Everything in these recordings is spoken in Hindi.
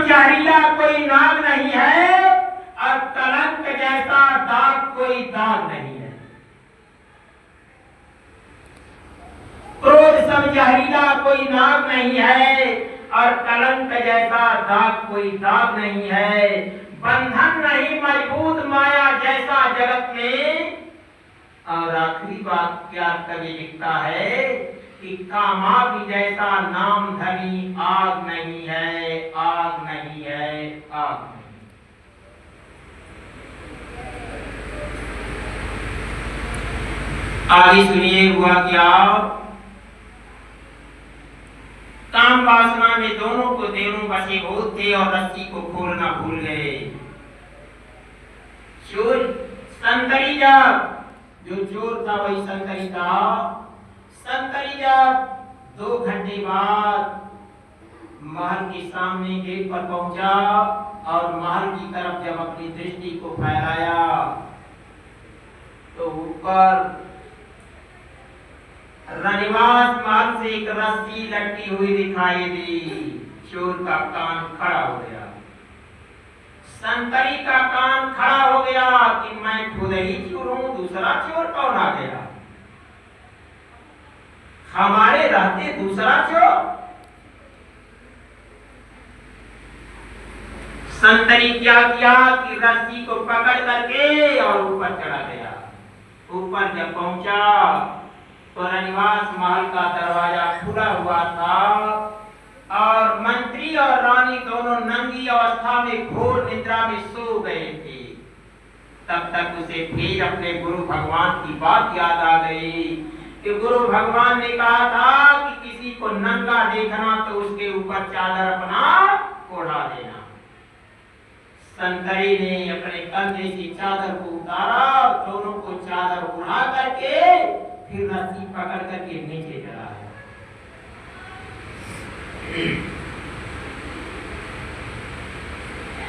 जहरीला कोई नाग नहीं है और कलंक जैसा दाग कोई दाग नहीं है। क्रोध सब जहरीला कोई नाग नहीं है और कलंक जैसा दाग कोई दाग नहीं है। बंधन नहीं मजबूत माया जैसा जगत में। और आखिरी बात क्या कवि लिखता है कि कामाग्नि जैसा नाम धनी आग नहीं है, आग नहीं है, आग नहीं। आगे सुनिए हुआ क्या। काम वासना में दोनों को देवों वशीभूत थे और रस्सी को खोलना भूल गए। चोर संतरी जब जो चोर था वही संतरी था। संतरी जब 2 घंटे बाद महल के सामने गेट पर पहुंचा और महल की तरफ जब अपनी दृष्टि को फैलाया तो ऊपर रनिवास महल से एक रस्सी लटकी हुई दिखाई दी। चोर का कान खड़ा हो गया। संतरी का कान खड़ा हो गया कि मैं खुद ही चोर हूं, दूसरा चोर कौन आ गया? हमारे रहते दूसरा चोर? संतरी क्या किया कि रस्सी को पकड़ करके और ऊपर चढ़ा गया। ऊपर जब पहुंचा तो रनिवास महल का दरवाजा खुला हुआ था और मंत्री और रानी दोनों नंगी अवस्था में घोर निद्रा में सो गए थे। तब तक उसे फिर अपने गुरु भगवान की बात याद आ गई कि गुरु भगवान ने कहा था कि किसी को नंगा देखना तो उसके ऊपर चादर अपना ओढ़ा देना। संतरी ने अपने कंधे की चादर को उतारा और दोनों को चादर उड़ा करके फिर रस्सी पकड़ करके नीचे चढ़ाया।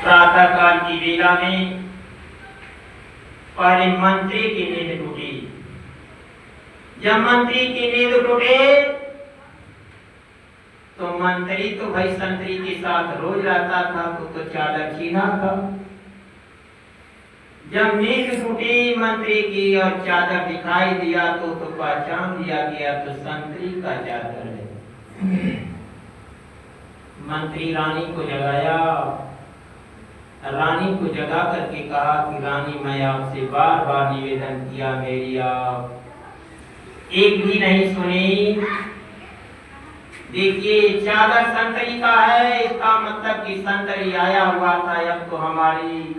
प्रातः काल की वेला में पहले मंत्री की नींद टूटी। जब मंत्री की नींद टूटे तो मंत्री तो भाई संतरी के साथ रोज रहता था तो चादर छीना था। जब नींद टूटी मंत्री की और चादर दिखाई दिया तो पहचान लिया गया तो संतरी का चादर है। मंत्री रानी को जगाया। रानी को जगा करके कहा कि रानी मैं आपसे बार बार निवेदन किया, मेरी आप एक भी नहीं सुनी। देखिए चादर संतरी का है, इसका मतलब कि संतरी आया हुआ था। अब तो हमारी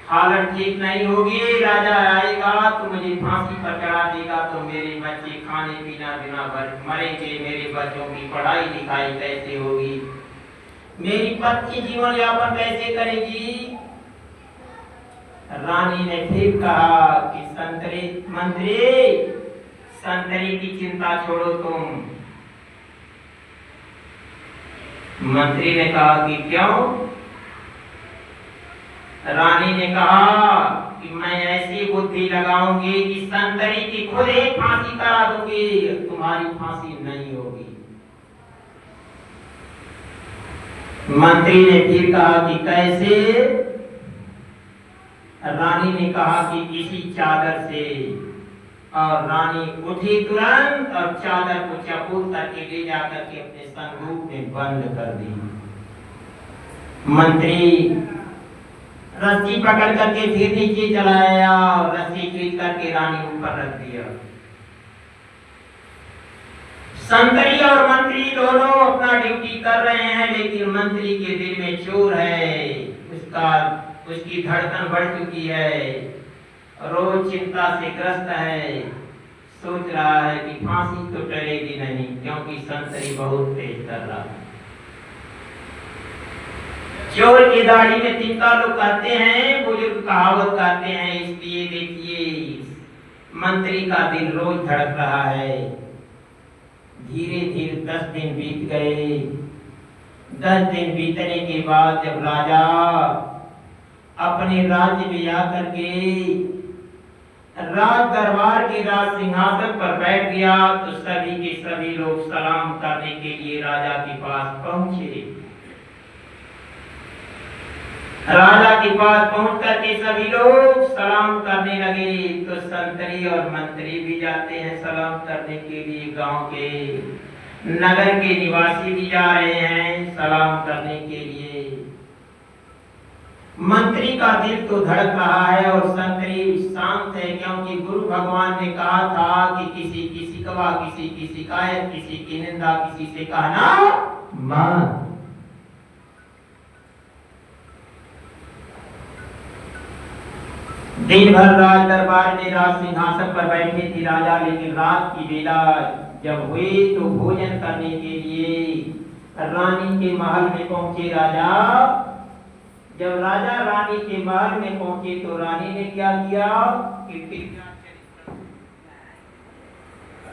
हालत ठीक नहीं होगी। राजा आएगा तो मुझे फांसी पर चढ़ा देगा तो मेरे बच्चे खाने पीना बिना मरेंगे। मेरे बच्चों की पढ़ाई लिखाई कैसे होगी? मेरी पत्नी जीवन यापन कैसे करेगी? रानी ने फिर कहा कि मंत्री संतरी की चिंता छोड़ो तुम। मंत्री ने कहा कि क्यों? रानी ने कहा कि मैं ऐसी बुद्धि लगाऊंगी कि संतरी की खुद ही फांसी करा दूंगी, तुम्हारी फांसी नहीं होगी। मंत्री ने फिर कहा कि कैसे? रानी ने कहा कि किसी चादर से। और रानी उठी तुरंत और चादर को चपूल करके ले जाकर के अपने संदूक में बंद कर दी। मंत्री रस्सी पकड़ करके फिर नीचे चलाया और रस्सी खींच करके रानी ऊपर रख दिया। संतरी और मंत्री दोनों अपना ड्यूटी कर रहे हैं, लेकिन मंत्री के दिल में चोर है। उसकी धड़कन बढ़ चुकी है, रोज चिंता से ग्रस्त है। सोच रहा है कि फांसी तो टलेगी नहीं, क्योंकि संतरी बहुत तेज कर रहा है। चोर की दाढ़ी में तिनका लोग कहते हैं, बुजुर्ग कहावत कहते हैं। इसलिए देखिए मंत्री का दिल रोज धड़क रहा है। धीरे धीरे 10 दिन बीत गए। 10 दिन बीतने के बाद जब राजा अपने राज्य में आकर के राज दरबार के राज सिंहासन पर बैठ गया तो सभी के सभी लोग सलाम करने के लिए राजा के पास पहुंचे। राजा के पास पहुंच करके सभी लोग सलाम करने लगे तो संतरी और मंत्री भी जाते हैं सलाम करने के लिए। गांव के नगर के निवासी भी जा रहे हैं सलाम करने के लिए। मंत्री का दिल तो धड़क रहा है और संतरी शांत है, क्योंकि गुरु भगवान ने कहा था कि किसी की शिकवा, किसी की शिकायत, किसी की निंदा किसी से कहना मत। दिन भर राज दरबार में राज सिंहासन पर बैठे थे राजा, लेकिन रात की बेला जब हुई तो भोजन करने के लिए रानी के महल में पहुंचे राजा। जब राजा रानी के महल में पहुंचे तो रानी ने क्या किया कि